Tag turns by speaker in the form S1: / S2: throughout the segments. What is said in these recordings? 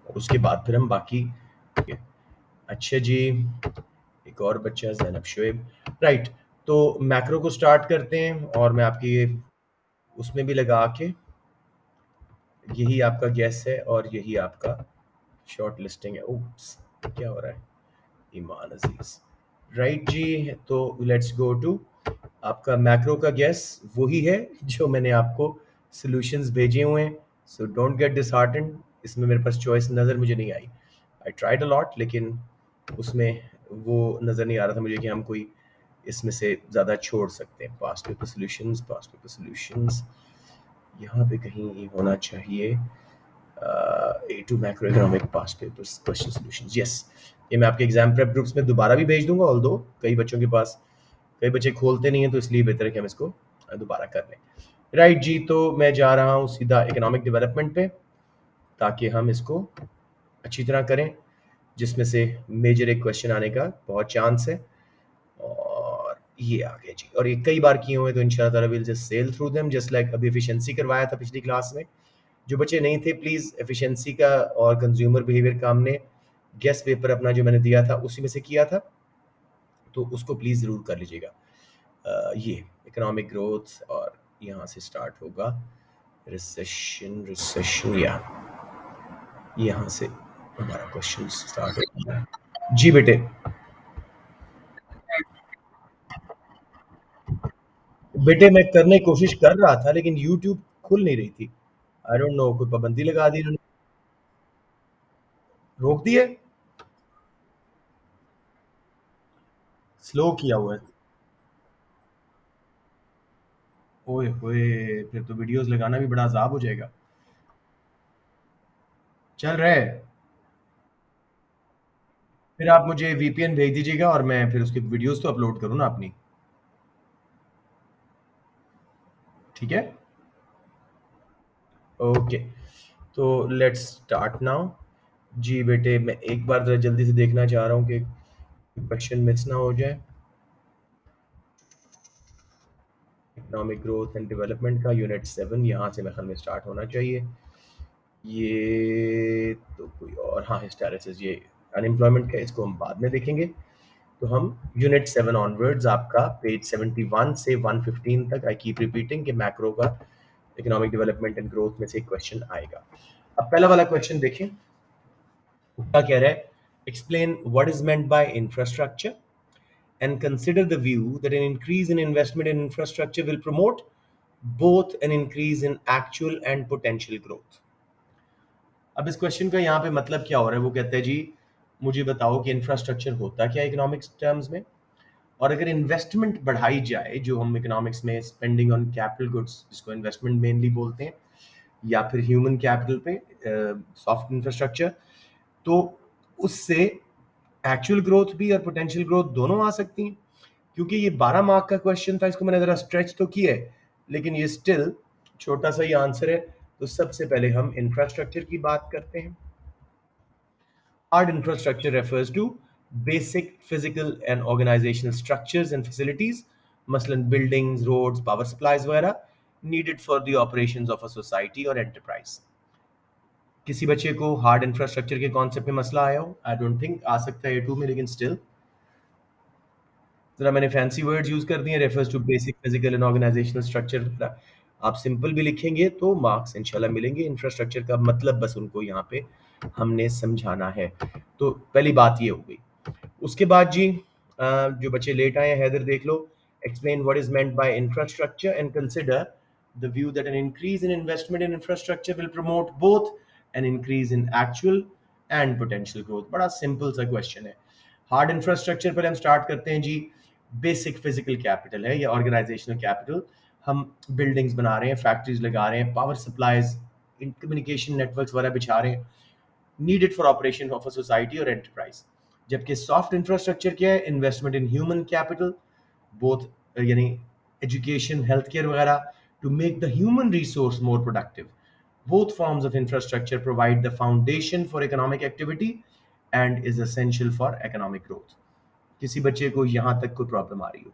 S1: और उसके बाद फिर हम बाकी। अच्छा जी, एक और बच्चा ज़ैनब शुएब, राइट। तो मैक्रो को स्टार्ट करते हैं और मैं आपकी ये उसमें भी लगा के, यही आपका गैस है और यही आपका शॉर्ट लिस्टिंग है। ओप्स, क्या हो रहा है? ईमान अजीज, राइट जी। तो लेट्स गो टू आपका मैक्रो का गैस वही है जो मैंने आपको सॉल्यूशंस भेजे हुए हैं। सो डोंट गेट डिसहार्टेंड, इसमें मेरे पास चॉइस नज़र मुझे नहीं आई। आई ट्राइड अ लॉट, लेकिन उसमें वो नज़र नहीं आ रहा था मुझे कि हम कोई इसमें से ज़्यादा छोड़ सकते हैं। Past paper solutions, past paper solutions, यहाँ पे कहीं ये होना चाहिए। A2 macro economic past papers question solutions, yes. ये मैं आपके एग्जाम प्रेप ग्रुप्स में दोबारा भी भेज दूंगा, ऑल्दो कई बच्चों के पास, कई बच्चे खोलते नहीं हैं, तो इसलिए बेहतर है कि हम इसको दोबारा कर लें। राइट जी, तो मैं जा रहा हूँ सीधा इकोनॉमिक डेवलपमेंट पे, ताकि हम इसको अच्छी तरह करें, जिसमें से मेजर एक क्वेश्चन आने का बहुत चांस है। और ये आ गया जी, और ये कई बार किए हुए, तो इंशाल्लाह ताला will just sell through them, just like अभी एफिशिएंसी करवाया था पिछली क्लास में। जो बच्चे नहीं थे, प्लीज़ एफिशिएंसी का और कंज्यूमर बिहेवियर का हमने गेस्ट पेपर अपना जो मैंने दिया था उसी में से किया था, तो उसको प्लीज़ ज़रूर कर लीजिएगा। ये इकोनॉमिक ग्रोथ, और यहाँ से स्टार्ट होगा रिसेशन, रिसेशन, या यहाँ से हमारा क्वेश्चन स्टार्ट होगा। जी बेटे। बेटे मैं करने की कोशिश कर रहा था, लेकिन यूट्यूब खुल नहीं रही थी। आई डोंट नो, कोई पाबंदी लगा दी इन्होंने, रोक दी है, स्लो किया हुआ है। ओए होए, फिर तो वीडियोस लगाना भी बड़ा अजाब हो जाएगा। चल रहा है, फिर आप मुझे वीपीएन भेज दीजिएगा और मैं फिर उसकी वीडियोस तो अपलोड करूँ ना अपनी, ठीक है? ओके, तो लेट्स स्टार्ट नाउ। जी बेटे, मैं एक बार जरा जल्दी से देखना चाह रहा हूँ कि क्वेश्चन मिस ना हो जाए। इकोनॉमिक ग्रोथ एंड डेवलपमेंट का यूनिट 7 यहाँ से मेरे ख्याल में स्टार्ट होना चाहिए। ये तो कोई और, हाँ हिस्टैरिसीस, ये अनएम्प्लॉयमेंट का, इसको हम बाद में देखेंगे। तो हम यूनिट 7 ऑनवर्ड्स, आपका पेज 71 से 115 तक, आई कीप रिपीटिंग कि मैक्रो का इकोनॉमिक डेवलपमेंट एंड ग्रोथ में से एक क्वेश्चन आएगा। अब पहला वाला क्वेश्चन देखें, क्या कह रहा है? Explain what is meant by infrastructure and consider the view that an increase in investment in infrastructure will promote both an increase in actual and potential growth. अब इस क्वेश्चन का यहाँ पे मतलब क्या हो रहा है? वो कहते हैं जी, मुझे बताओ कि इंफ्रास्ट्रक्चर होता क्या इकोनॉमिक्स टर्म्स में, और अगर इन्वेस्टमेंट बढ़ाई जाए, जो हम इकोनॉमिक्स में स्पेंडिंग ऑन कैपिटल गुड्स, जिसको इन्वेस्टमेंट मेनली बोलते हैं, या फिर ह्यूमन कैपिटल पे सॉफ्ट इंफ्रास्ट्रक्चर, तो उससे एक्चुअल ग्रोथ भी और पोटेंशियल ग्रोथ दोनों आ सकती हैं। क्योंकि ये 12 मार्क का क्वेश्चन था, इसको मैंने ज़रा स्ट्रेच तो किया है, लेकिन ये स्टिल छोटा सा ही आंसर है। तो सबसे पहले हम इंफ्रास्ट्रक्चर की बात करते हैं। Hard infrastructure refers to basic physical and organisational structures and facilities, मसलन बिल्डिंग्स, रोड्स, पावर सप्लाईज वगैरह, needed for the operations of a society और एंटरप्राइज। किसी बच्चे को हार्ड इंफ्रास्ट्रक्चर के कॉन्सेप्ट में मसला आया हो? आई डोंट थिंक आ सकता है A2 में, लेकिन स्टिल जरा मैंने फैंसी वर्ड्स यूज कर दिए, refers to basic physical and organisational structure. आप सिंपल भी लिखेंगे तो मार्क्स इंशाल्लाह मिलेंगे। इंफ्रास्ट्रक्चर का मतलब बस उनको यहाँ पे हमने समझाना है। तो पहली बात ये हो गई। उसके बाद जी, जो बच्चे लेट आए हैं, हैदर देख लो। Explain what is meant by infrastructure and consider the view that an increase in investment in infrastructure will promote both an increase in actual and potential growth. बड़ा सिंपल सा क्वेश्चन है। हार्ड इंफ्रास्ट्रक्चर पर हम start करते हैं जी। Basic physical capital है या organisational capital. हम बिल्डिंग्स बना रहे हैं, फैक्ट्रीज लगा रहे हैं, पावर सप्लाईज, कम्युनिकेशन नेटवर्क्स वगैरह बिछा रहे हैं, needed for operation of a society और एंटरप्राइज। जबकि सॉफ्ट इंफ्रास्ट्रक्चर क्या है? Investment in human capital, both यानी एजुकेशन, हेल्थ केयर वगैरह, to make the human resource more productive. Both forms of infrastructure provide the foundation for economic activity and is essential for economic growth. किसी बच्चे को यहां तक कोई problem आ रही हो?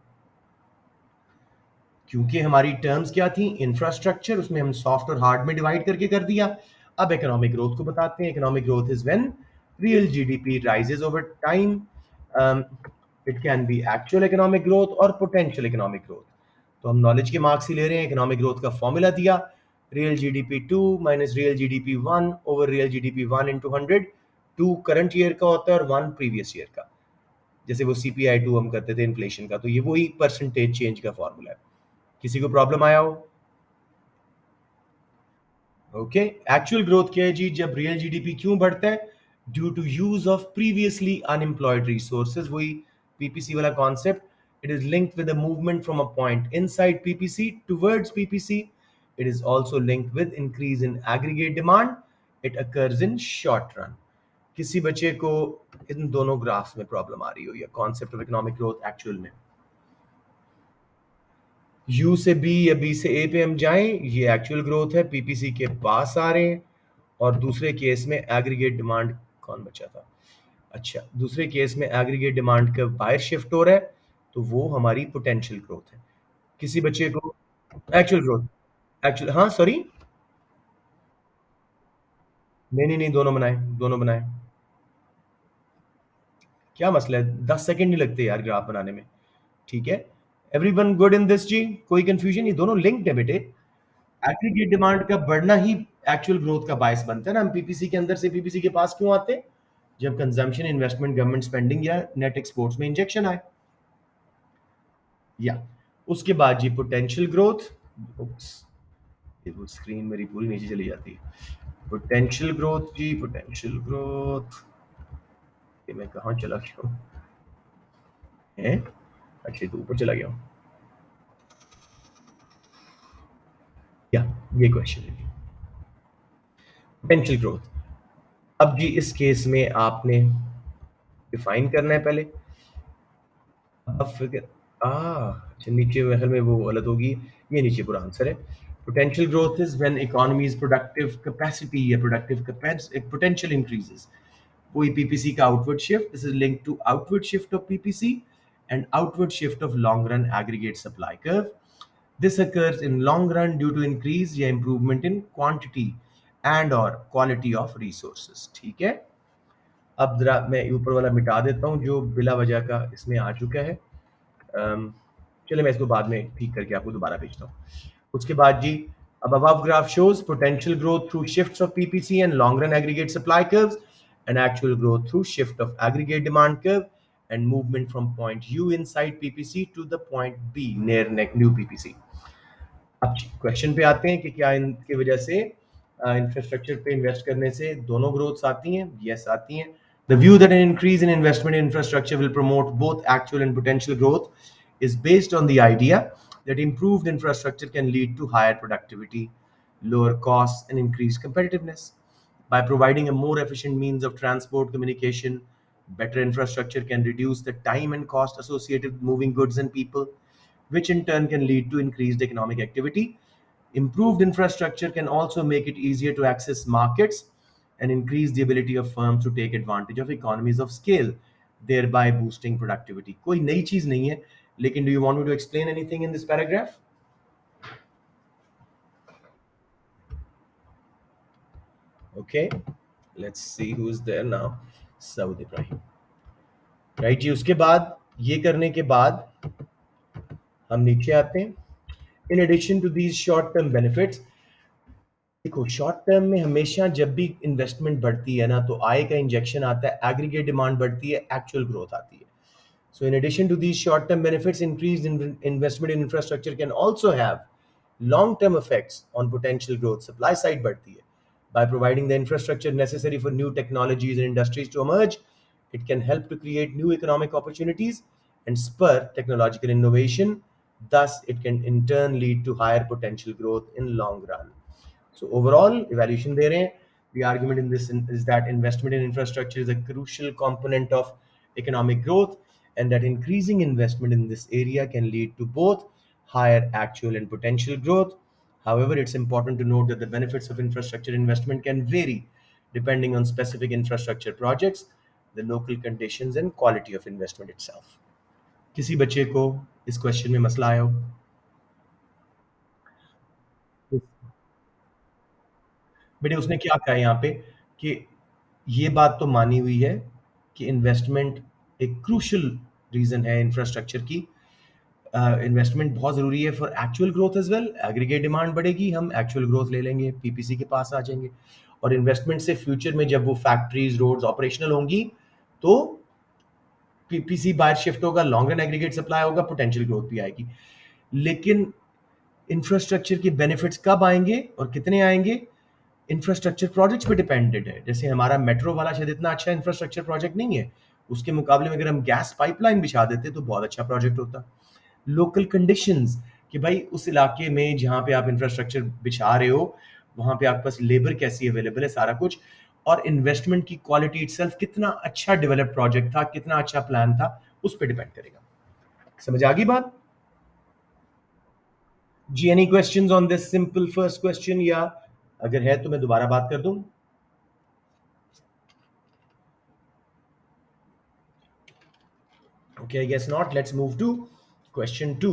S1: क्योंकि हमारी टर्म्स क्या थी? इंफ्रास्ट्रक्चर, उसमें हम सॉफ्ट और हार्ड में डिवाइड करके कर दिया। अब इकोनॉमिक ग्रोथ को बताते हैं. Economic growth is when real GDP rises over time. It can B actual economic growth और पोटेंशियल इकोनॉमिक ग्रोथ. तो हम नॉलेज के मार्क्स ही ले रहे हैं. इकोनॉमिक ग्रोथ का फॉर्मूला दिया, real GDP 2 minus real GDP 1 over real GDP 1 into 100. 2 current year का होता है और 1 प्रीवियस ईयर का. जैसे वो सीपीआई 2 हम करते थे इन्फ्लेशन का, तो ये वही परसेंटेज चेंज का फॉर्मूला है. किसी को प्रॉब्लम आया हो? ओके. एक्चुअल ग्रोथ क्या है जी? जब रियल जीडीपी क्यों बढ़ता है? Due to use of previously unemployed resources. वही पीपीसी वाला concept. It is linked with the movement from a point inside PPC towards PPC. It is also linked with increase in aggregate demand. It occurs in short run. किसी बच्चे को इन दोनों graphs में problem आ रही हो या concept of economic growth actual में? You से बी या बी से ए पे हम जाएं, ये एक्चुअल ग्रोथ है, पीपीसी के पास आ रहे हैं. और दूसरे केस में एग्रीगेट डिमांड कौन बचा था? अच्छा, दूसरे केस में एग्रीगेट डिमांड का बाहर शिफ्ट हो रहा है, तो वो हमारी पोटेंशियल ग्रोथ है. किसी बच्चे को एक्चुअल ग्रोथ? एक्चुअल, हाँ सॉरी. नहीं नहीं नहीं, दोनों बनाए, दोनों बनाए. क्या मसला है? 10 सेकंड नहीं लगते यार ग्राफ बनाने में. ठीक है. एवरीवन गुड इन दिस जी? कोई कंफ्यूजन? ये दोनों लिंक्ड है बेटे. एग्रीगेट डिमांड का बढ़ना ही एक्चुअल ग्रोथ का बायस बनता है ना. हम पीपीसी के अंदर से पीपीसी के पास क्यों आते हैं? जब कंजम्पशन, इन्वेस्टमेंट, गवर्नमेंट स्पेंडिंग या नेट एक्सपोर्ट्स में इंजेक्शन आए. या उसके बाद जी पोटेंशियल ग्रोथ. ये वो स्क्रीन मेरी पूरी नीचे चली जाती है. पोटेंशियल ग्रोथ जी, पोटेंशियल ग्रोथ. ये मैं कहाँ चला गया हूँ? है? अच्छा, तो ऊपर चला गया हूँ. या ये क्वेश्चन है पोटेंशियल ग्रोथ. अब जी इस केस में आपने डिफाइन करना है पहले. अब फिर अच्छा, नीचे महल में वो गलत होगी. ये नीचे पूरा आंसर है. Potential growth is when economy's productive capacity या प्रोडक्टिव पोटेंशियल इंक्रीजेस. वही पीपीसी का outward shift. This is linked to outward shift of PPC and outward shift of long run aggregate supply curve. This occurs in long run due to increase या improvement in quantity and or quality of resources. ठीक है. अब जरा मैं ऊपर वाला मिटा देता हूँ जो बिला वजह का इसमें आ चुका है. अम, चलिए मैं इसको बाद में ठीक करके आपको दोबारा भेजता हूँ. उसके बाद जी, अब above graph shows potential growth through shifts of PPC and long run aggregate supply curves and actual growth through shift of aggregate demand curve and movement from point U inside PPC to the point B near new PPC. अब question पे आते हैं कि क्या इनकी वजह से infrastructure पे इन्वेस्ट करने से दोनों ग्रोथ्स आती हैं? यस, आती हैं. The view that an increase in investment in infrastructure will promote both actual and potential growth is based on the idea that improved infrastructure can lead to higher productivity, lower costs, and increased competitiveness. By providing a more efficient means of transport communication, better infrastructure can reduce the time and cost associated with moving goods and people, which in turn can lead to increased economic activity. Improved infrastructure can also make it easier to access markets and increase the ability of firms to take advantage of economies of scale, thereby boosting productivity. कोई नई चीज नहीं है, लेकिन do you want me to explain anything in this paragraph? Okay, let's see who is there now. Saud Ibrahim. Right जी. उसके बाद ये करने के बाद हम नीचे आते हैं. In addition to these short term benefits. देखो, शॉर्ट टर्म में हमेशा जब भी इन्वेस्टमेंट बढ़ती है ना, तो आय का इंजेक्शन आता है, एग्रीगेट डिमांड बढ़ती है, एक्चुअल ग्रोथ आती है. So in addition to these short-term benefits, increased investment in infrastructure can also have long-term effects on potential growth. Supply side बढ़ती है. By providing the infrastructure necessary for new technologies and industries to emerge, it can help to create new economic opportunities and spur technological innovation. Thus, it can in turn lead to higher potential growth in long run. So overall, evaluation दे रहे हैं. The argument in this is that investment in infrastructure is a crucial component of economic growth, and that increasing investment in this area can lead to both higher actual and potential growth. However, it's important to note that the benefits of infrastructure investment can vary depending on specific infrastructure projects, the local conditions, and quality of investment itself. किसी बच्चे को इस question में मसला आया हो? बेटे उसने क्या कहा यहाँ पे कि ये बात तो मानी हुई है कि इन्वेस्टमेंट एक क्रूशियल रीजन है इंफ्रास्ट्रक्चर की। इन्वेस्टमेंट बहुत ज़रूरी है for actual growth as well. Aggregate demand बढ़ेगी, हम एक्चुअल ग्रोथ ले लेंगे, पीपीसी के पास आ जाएंगे। और इन्वेस्टमेंट से फ्यूचर में जब वो फैक्ट्रीज रोड्स ऑपरेशनल होंगी तो पीपीसी बाहर शिफ्ट होगा, लॉन्ग रन एग्रीगेट सप्लाई होगा, पोटेंशियल ग्रोथ भी आएगी। लेकिन इंफ्रास्ट्रक्चर के बेनिफिट्स कब आएंगे और कितने आएंगे, इंफ्रास्ट्रक्चर प्रोजेक्ट्स पे डिपेंडेंट है। जैसे हमारा मेट्रो वाला शायद इतना अच्छा इंफ्रास्ट्रक्चर प्रोजेक्ट नहीं है, उसके मुकाबले में अगर हम गैस पाइपलाइन बिछा देते तो बहुत अच्छा प्रोजेक्ट होता। लोकल कंडीशंस कि भाई उस इलाके में जहाँ पे आप इंफ्रास्ट्रक्चर बिछा रहे हो वहाँ पे आपके पास लेबर कैसी अवेलेबल है, सारा कुछ। और इन्वेस्टमेंट की क्वालिटी इटसेल्फ, कितना अच्छा डेवलप प्रोजेक्ट था, कितना अच्छा प्लान था, उस पर डिपेंड करेगा। समझ आ गई बात? जी, any questions on this simple first question, या अगर है तो मैं दोबारा बात कर दूं? Okay, I guess not. Let's move to question two.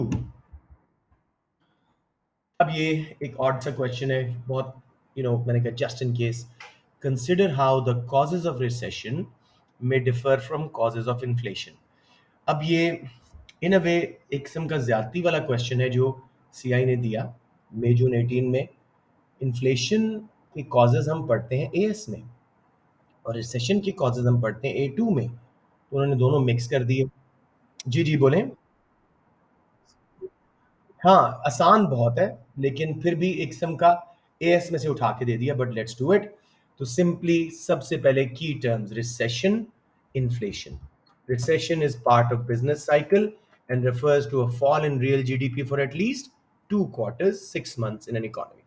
S1: अब ये एक ऑड सा क्वेश्चन है बहुत, मैंने कहा just in case, consider how the causes of recession में differ from causes of inflation. अब ये इन अ वे एक किस्म का ज्यादती वाला क्वेश्चन है जो सीआई ने दिया मई जून 18 में। इन्फ्लेशन के कॉजेज हम पढ़ते हैं एएस में और रिसेशन के कॉजेज हम पढ़ते हैं ए टू में, तो उन्होंने दोनों मिक्स कर दिए। जी जी बोलें। हाँ, आसान बहुत है, लेकिन फिर भी एक किस्म का एएस में से उठा के दे दिया, बट लेट्स डू इट। तो सिंपली सबसे पहले की terms, recession, inflation. Recession is part of business cycle and refers to a fall in real GDP for at least 2 quarters, 6 months in an economy.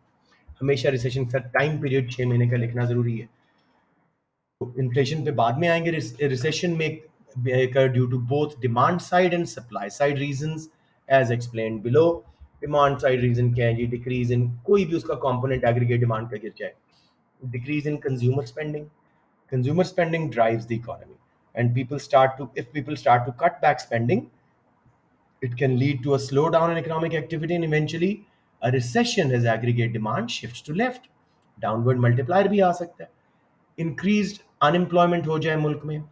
S1: हमेशा रिसेशन का time period 6 महीने का लिखना जरूरी है। इन्फ्लेशन पे बाद में आएंगे। रिसेशन में due to both demand side and supply side reasons as explained below. Demand side reason क्या है जी? डिक्रीज इन कोई भी उसका कंपोनेंट एग्रीगेट डिमांड का गिर जाए, decrease in consumer spending. Consumer spending drives the economy and people start to cut back spending, it can lead to a slowdown in economic activity and eventually a recession as aggregate demand shifts to left. Downward multiplier भी आ सकता है। Increased unemployment हो जाए मुल्क में,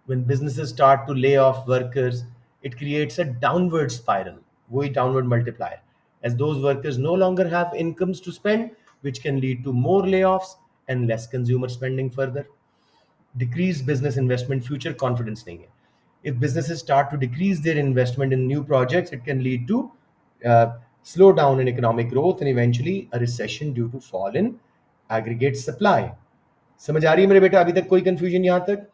S1: when businesses start to lay off workers, it creates a downward spiral, वही downward multiplier, as those workers no longer have incomes to spend, which can lead to more layoffs and less consumer spending further. Decreased business investment, future confidence नहीं है। If businesses start to decrease their investment in new projects, it can lead to uh, slow down in economic growth and eventually a recession due to fall in aggregate supply. समझ आ रही है मेरे बेटा? अभी तक कोई कंफ्यूजन यहां तक?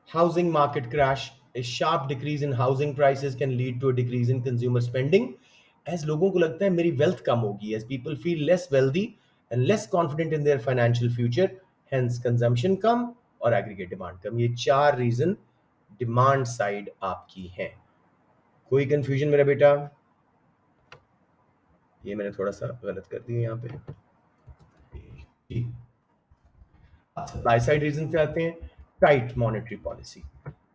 S1: Housing market crash, a sharp decrease in housing prices can lead to a decrease in consumer spending, as लोगों को लगता है मेरी wealth कम होगी, as people feel less wealthy and less confident in their financial future, hence consumption कम और aggregate demand कम। ये चार reason demand side आपकी हैं। कोई कंफ्यूजन मेरा बेटा? ये मैंने थोड़ा सा गलत कर दिया यहाँ पे। जी, सप्लाई साइड रीजन पे आते हैं। टाइट मॉनेटरी पॉलिसी,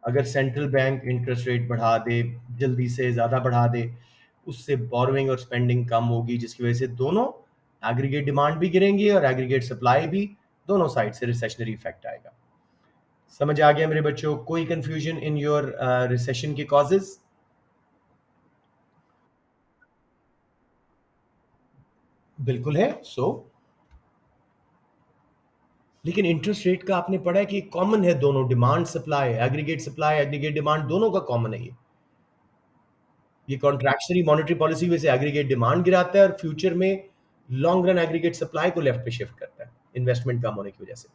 S1: अगर सेंट्रल बैंक इंटरेस्ट रेट बढ़ा दे, जल्दी से ज़्यादा बढ़ा दे, उससे बोरोइंग और स्पेंडिंग कम होगी, जिसकी वजह से दोनों एग्रीगेट डिमांड भी गिरेंगे और एग्रीगेट सप्लाई भी, दोनों साइड से रिसेशनरी इफेक्ट आएगा। समझ आ गया मेरे बच्चों? कोई कंफ्यूजन इन योर रिसेशन के कॉजेज? बिल्कुल है। लेकिन इंटरेस्ट रेट का आपने पढ़ा है कि कॉमन है, दोनों डिमांड सप्लाई एग्रीगेट डिमांड दोनों का कॉमन है। ये कॉन्ट्रैक्शनरी मॉनेटरी पॉलिसी वजह से एग्रीगेट डिमांड गिराता है और फ्यूचर में लॉन्ग रन एग्रीगेट सप्लाई को लेफ्ट पे शिफ्ट करता है, इन्वेस्टमेंट कम होने की वजह से।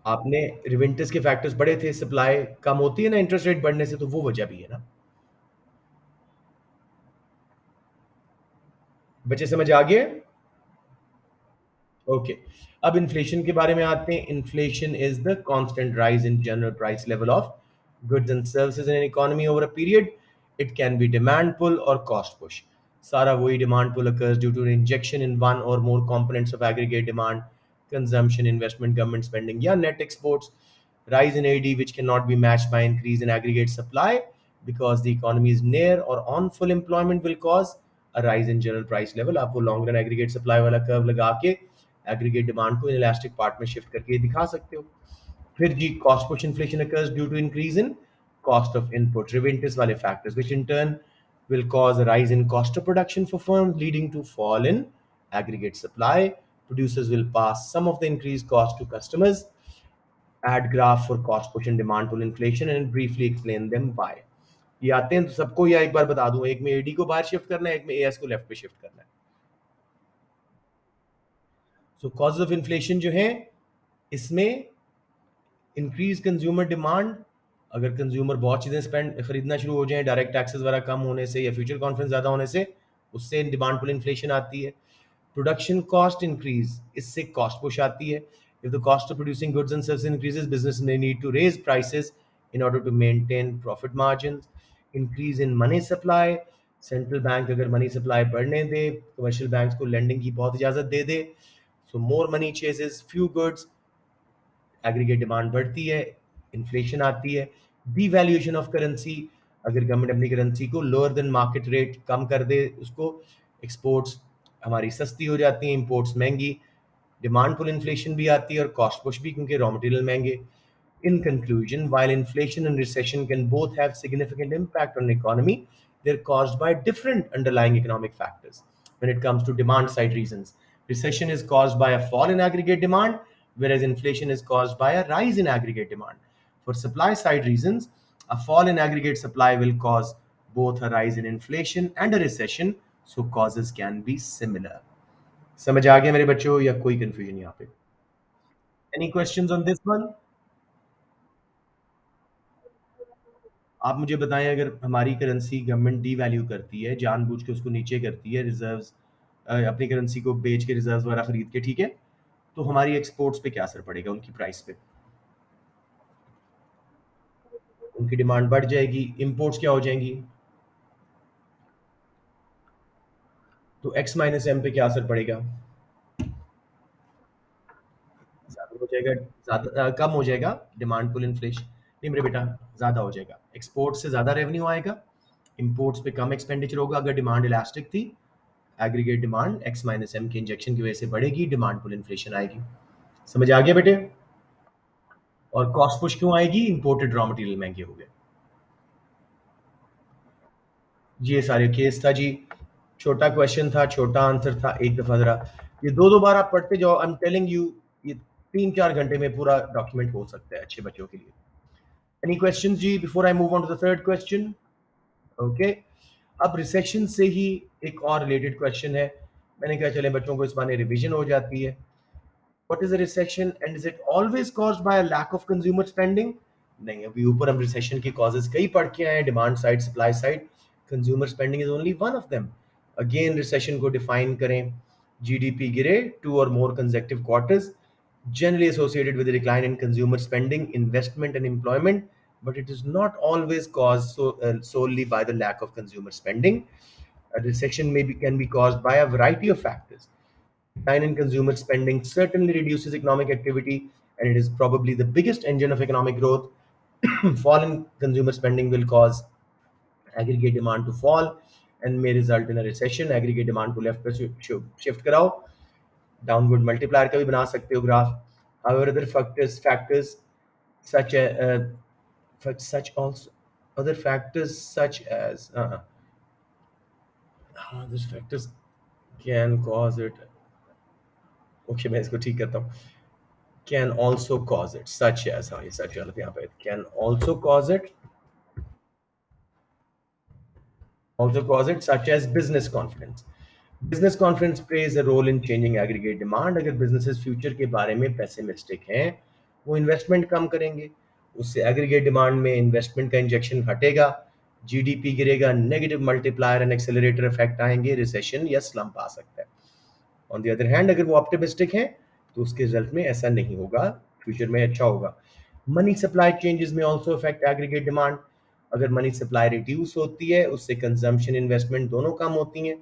S1: आपने रिवेंटस के फैक्टर्स बड़े थे, सप्लाई कम होती है ना इंटरेस्ट रेट बढ़ने से, तो वो वजह भी है ना। बच्चे समझ आ गए? ओके, अब इन्फ्लेशन के बारे में आते हैं। Inflation is the constant rise in general price level of goods and services in an economy over a period. It can be demand pull और कॉस्ट पुश। सारा वही demand pull occurs due to an injection in one or more components of aggregate demand, consumption, investment, government spending या net exports. Rise in AD which cannot be matched by increase in aggregate supply because the economy is near or on full employment will cause a rise in general price level. आप वो long run aggregate supply वाला curve लगा के aggregate demand को elastic part में shift करके दिखा सकते हो. फिर जी cost push inflation occurs due to increase in cost of input reventus वाले factors which in turn will cause a rise in cost of production for firms leading to fall in aggregate supply. Producers will pass some of the increased cost to customers. Add graph for cost push and demand pull inflation and briefly explain them why. ये आते हैं तो सबको या एक बार बता दूं, एक में एडी को बाहर शिफ्ट करना है, एक में एएस को लेफ्ट पे शिफ्ट करना है. सो कॉजेज ऑफ इन्फ्लेशन जो है इसमें इंक्रीज कंज्यूमर डिमांड. अगर कंज्यूमर बहुत चीजें स्पेंड खरीदना शुरू हो जाए डायरेक्ट टैक्सेस वगैरह कम होने से या फ्यूचर कॉन्फिडेंस ज्यादा होने से, उससे डिमांड पुल इन्फ्लेशन आती है. प्रोडक्शन कॉस्ट इंक्रीज, इससे कॉस्ट पुश आती है. If the cost of producing goods and services increases business may need to raise prices in order to maintain profit margins. Increase in money supply, central bank अगर money supply बढ़ने दे, commercial banks को lending की बहुत इजाजत दे दे, so more money chases few goods, aggregate demand बढ़ती है, इन्फ्लेशन आती है. डीवैल्यूएशन ऑफ करेंसी, अगर गवर्नमेंट अपनी करेंसी को लोअर देन मार्केट रेट कम कर दे उसको, एक्सपोर्ट्स हमारी सस्ती हो जाती हैं, इंपोर्ट्स महंगी, डिमांड पुल इन्फ्लेशन भी आती है और कॉस्ट पुश भी क्योंकि रॉ मटेरियल महंगे. In conclusion, while inflation and recession can both have significant impact on the economy, they're caused by different underlying economic factors. When it comes to demand side reasons, recession is caused by a fall in aggregate demand, whereas inflation is caused by a rise in aggregate demand. For supply side reasons, a fall in aggregate supply will cause both a rise in inflation and a recession, so causes can be similar. समझ आ गया मेरे बच्चों या कोई confusion यहाँ पे? Any questions on this one? आप मुझे बताएं, अगर हमारी करेंसी गवर्नमेंट डी वैल्यू करती है, जानबूझ के उसको नीचे करती है, रिजर्व्स अपनी करेंसी को बेच के रिजर्व्स वगैरह खरीद के, ठीक है, तो हमारी एक्सपोर्ट्स पे क्या असर पड़ेगा, उनकी प्राइस पे? उनकी डिमांड बढ़ जाएगी, इंपोर्ट्स क्या हो जाएंगी, तो एक्स माइनस एम पे क्या असर पड़ेगा? ज्यादा हो जाएगा, ज्यादा कम हो जाएगा डिमांड पुल इन्फ्लेशन, नहीं मेरे बेटा, ज्यादा हो जाएगा, एक्सपोर्ट से ज्यादा रेवेन्यू आएगा, इंपोर्ट्स पे कम एक्सपेंडिचर होगा. अगर डिमांड इलास्टिक थी, aggregate demand X minus M के इंजेक्शन की वजह से बढ़ेगी, डिमांड पुल इन्फ्लेशन आएगी. समझ आ गया बेटे? और कॉस्ट पुश क्यों आएगी? इंपोर्टेड रॉ मटेरियल महंगे हो गए. जी ये सारे केस था जी, छोटा क्वेश्चन था, छोटा आंसर था, एक दफा जरा ये दो दो बार आप पढ़ते जाओ. आई एम टेलिंग यू, ये 3-4 घंटे में पूरा डॉक्यूमेंट हो सकता है अच्छे बच्चों के लिए. एनी क्वेश्चन जी before I move on to the third question? Okay, अब रिसेशन से ही एक और रिलेटेड क्वेश्चन है. मैंने कहा चले बच्चों को इस बहाने रिवीजन हो जाती है. What is a recession and is it always caused by a lack of consumer spending? नहीं, अभी ऊपर हम रिसेशन के कॉजेज कई पढ़ के आए हैं, demand side, supply side, consumer spending is only one of them. Again recession को डिफाइन करें, जीडीपी गिरे 2 or more consecutive quarters, generally associated with a decline in consumer spending, investment and employment, but it is not always caused solely by the lack of consumer spending. A recession can be caused by a variety of factors. Decline in consumer spending certainly reduces economic activity, and it is probably the biggest engine of economic growth. Fall in consumer spending will cause aggregate demand to fall and may result in a recession. Aggregate demand को left पे shift कराओ, downward multiplier का भी बना सकते हो graph. However, other factors such as such also other factors such as these factors can cause it. Okay, मैं इसको ठीक करता हूँ. Can also cause it such as, हाँ ये सच गलत यहाँ पे, can also cause it such as business confidence. Business confidence plays a role in changing aggregate demand. अगर businesses future के बारे में pessimistic हैं, वो investment कम करेंगे, उससे aggregate demand में investment का injection हटेगा, GDP गिरेगा, negative multiplier and accelerator effect आएंगे, recession या slump आ सकता है. ऑन द अदर हैंड अगर वो ऑप्टिमिस्टिक हैं तो उसके रिजल्ट में ऐसा नहीं होगा, फ्यूचर में अच्छा होगा. मनी सप्लाई चेंजेस में आल्सो अफेक्ट एग्रीगेट डिमांड. अगर मनी सप्लाई रिड्यूस होती है, उससे कंजम्पशन इन्वेस्टमेंट दोनों कम होती हैं,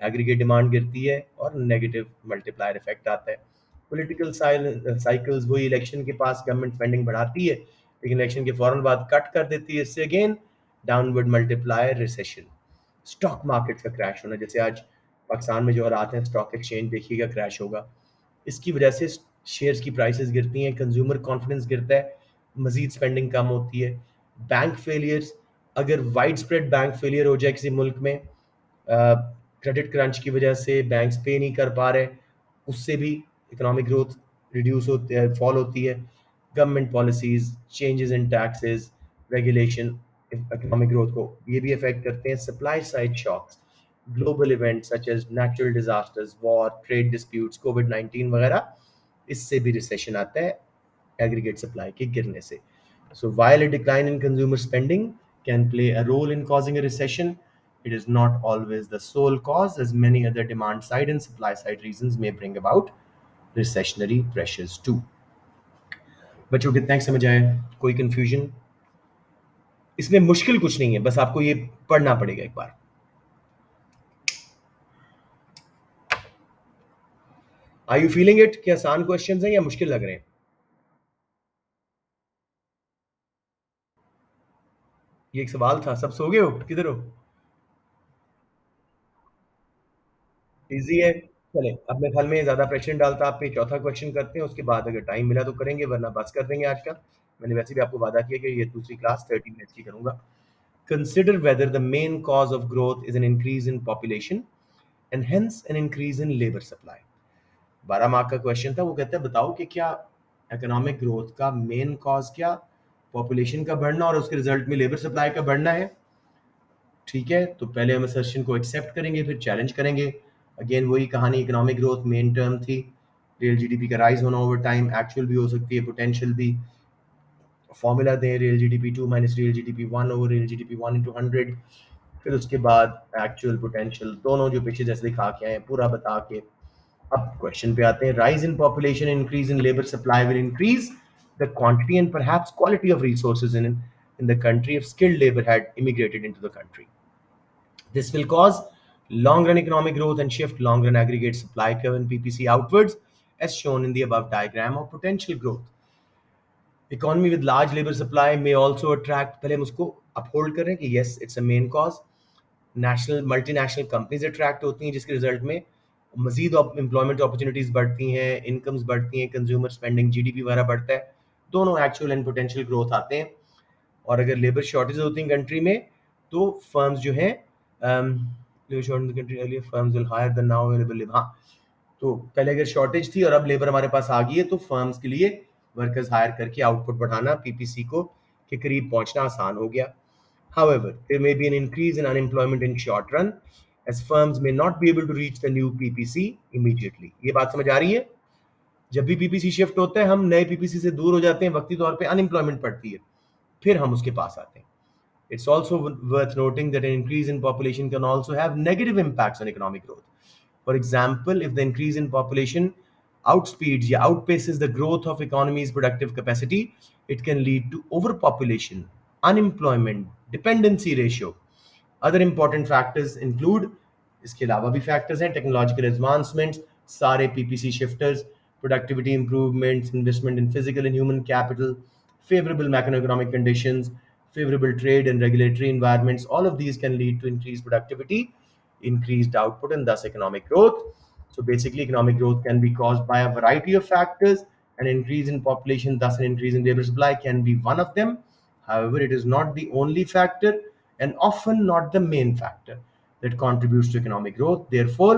S1: एग्रीगेट डिमांड गिरती है और नेगेटिव मल्टीप्लायर इफेक्ट आता है. पॉलिटिकल साइकिल्स, वही इलेक्शन के पास गवर्नमेंट स्पेंडिंग बढ़ाती है लेकिन इलेक्शन के फौरन बाद कट कर देती है, इससे again downward multiplier recession, stock market का क्रैश होना, जैसे आज पाकिस्तान में जो हालात हैं, स्टॉक एक्सचेंज देखिएगा क्रैश होगा, इसकी वजह से शेयर्स की प्राइसेस गिरती हैं, कंज्यूमर कॉन्फिडेंस गिरता है, मजीद स्पेंडिंग कम होती है, बैंक फेलियर्स, अगर वाइड स्प्रेड बैंक फेलियर हो जाए किसी मुल्क में, क्रेडिट क्रंच की वजह से बैंक्स पे नहीं कर पा रहे, उससे भी इकोनॉमिक ग्रोथ रिड्यूस होती है, फॉल होती है, government policies, changes in taxes, regulation economic growth को ये भी अफेक्ट करते हैं, supply side shocks, global events such as natural disasters, war, trade disputes, कोविड-19 वगैरह, इससे भी रिसेशन आता है एग्रीगेट सप्लाई के गिरने से. So while a decline in consumer spending can play a role in causing a recession, it is not always the sole cause, as many other demand side and supply side reasons may bring about recessionary pressures too. बच्चों कितना समझ आया? कोई confusion? इसमें मुश्किल कुछ नहीं है, बस आपको ये पढ़ना पड़ेगा एक बार. आर यू फीलिंग इट कि आसान क्वेश्चंस हैं या मुश्किल लग रहे हैं? ये एक सवाल था, सब सो गए हो, किधर हो? इजी है. चले, अब मैं ख्याल में ज्यादा प्रेशर नहीं डालता आप पे, चौथा क्वेश्चन करते हैं, उसके बाद अगर टाइम मिला तो करेंगे, वरना बस कर देंगे आज का. मैंने वैसे भी आपको वादा किया कि ये दूसरी क्लास 30 मिनट्स की करूंगा. Consider whether the main cause of growth is an increase in population and hence N increase in labour supply. 12 mark का क्वेश्चन था. वो कहता है बताओ कि क्या इकोनॉमिक ग्रोथ का मेन कॉज क्या पॉपुलेशन का बढ़ना और उसके रिजल्ट में लेबर सप्लाई का बढ़ना है. ठीक है, तो पहले हम असर्शन को एक्सेप्ट करेंगे, फिर चैलेंज करेंगे. अगेन वही कहानी, इकोनॉमिक ग्रोथ मेन टर्म थी, रियल जीडीपी का राइज होना ओवर टाइम, एक्चुअल भी हो सकती है, पोटेंशियल भी. फॉर्मूला दें, real GDP 2 minus real GDP 1 over real GDP 1 into 100. फिर उसके बाद एक्चुअल पोटेंशियल दोनों जो पीछे जैसे दिखा के आए पूरा बता के. अब क्वेश्चन पे आते हैं. Rise in population, increase in labour supply will increase the quantity and perhaps quality of resources in the country if skilled labor had immigrated into the country. This will cause long run economic growth and shift long run aggregate supply curve and PPC outwards, as shown in the above diagram of potential growth. Economy with large labor supply may also attract, पहले हम उसको uphold कर रहे हैं कि yes, it's a main cause. National multinational companies attract होती हैं, जिसके रिजल्ट में मजीद एम्प्लॉयमेंट अपॉर्चुनिटीज बढ़ती हैं, इनकम्स बढ़ती हैं, कंज्यूमर स्पेंडिंग, जीडीपी वगैरह बढ़ता है, दोनों एक्चुअल एंड पोटेंशियल ग्रोथ आते हैं. और अगर लेबर शॉर्टेज होती है कंट्री में, तो फर्म्स जो हैं labour shortage country earlier firms will hire the now available labour. हाँ, तो पहले अगर शॉर्टेज थी और अब लेबर हमारे पास आ गई है, तो फर्म्स के लिए वर्कर्स हायर करके आउटपुट बढ़ाना, पीपीसी को के करीब पहुंचना आसान हो गया. However, there may be an increase in unemployment in short run, as firms may not be able to reach the new PPC immediately. ये बात समझ आ रही है? जब भी पीपीसी शिफ्ट होता है, हम नए पीपीसी से दूर हो जाते हैं, वक्ती तौर पे अनएम्प्लॉयमेंट पड़ती है, फिर हम उसके पास आते हैं. It's also worth noting that an increase in population can also have negative impacts on economic growth. For example, if the increase in population outspeeds or outpaces the growth of economy's productive capacity, it can lead to overpopulation, unemployment, dependency ratio. Other important factors include, इसके अलावा भी factors हैं, technological advancements, सारे PPC shifters, productivity improvements, investment in physical and human capital, favorable macroeconomic conditions, favorable trade and regulatory environments, all of these can lead to increased productivity, increased output, and thus economic growth. So basically, economic growth can be caused by a variety of factors. An increase in population, thus an increase in labor supply, can be one of them. However, it is not the only factor and often not the main factor that contributes to economic growth. Therefore,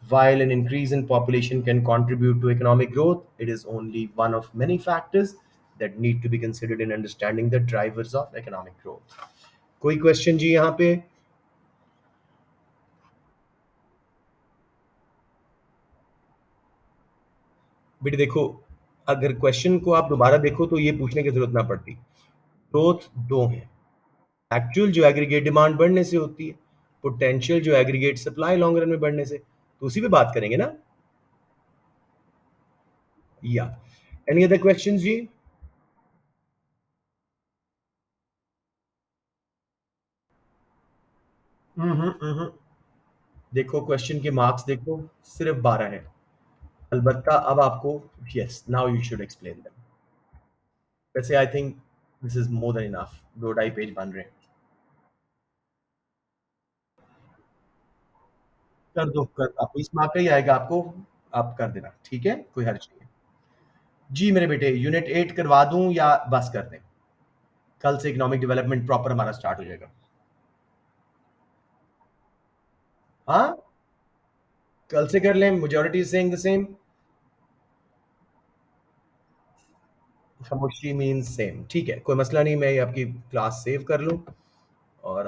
S1: while an increase in population can contribute to economic growth, it is only one of many factors that need to be considered in understanding the drivers of economic growth. कोई question जी यहाँ पे? बेटे देखो, अगर question को आप दोबारा देखो तो ये पूछने की जरूरत ना पड़ती. ग्रोथ दो है, एक्चुअल जो एग्रीगेट डिमांड बढ़ने से होती है, पोटेंशियल जो एग्रीगेट सप्लाई लॉन्ग रन में बढ़ने से, तो उसी पे बात करेंगे ना. या एनी अदर क्वेश्चंस जी? हम्म. देखो क्वेश्चन के मार्क्स देखो, सिर्फ 12 है. अलबत्ता अब आपको, yes now you should explain them. वैसे I think this is more than enough, 2 ढाई पेज बन रहे हैं. कर दो, कर आपको इस मार्क का ही आएगा आपको, आप कर देना, ठीक है? कोई हर्ज नहीं है। जी मेरे बेटे, यूनिट 8 करवा दूँ या बस कर दें? कल से इकोनॉमिक डेवलपमेंट प्रॉपर हमारा स्टार्ट हो जाएगा। हाँ? कल से कर लें, majority is saying the same. खामोशी मीन्स सेम, ठीक है, कोई मसला नहीं, मैं ये आपकी क्लास सेव कर लूँ और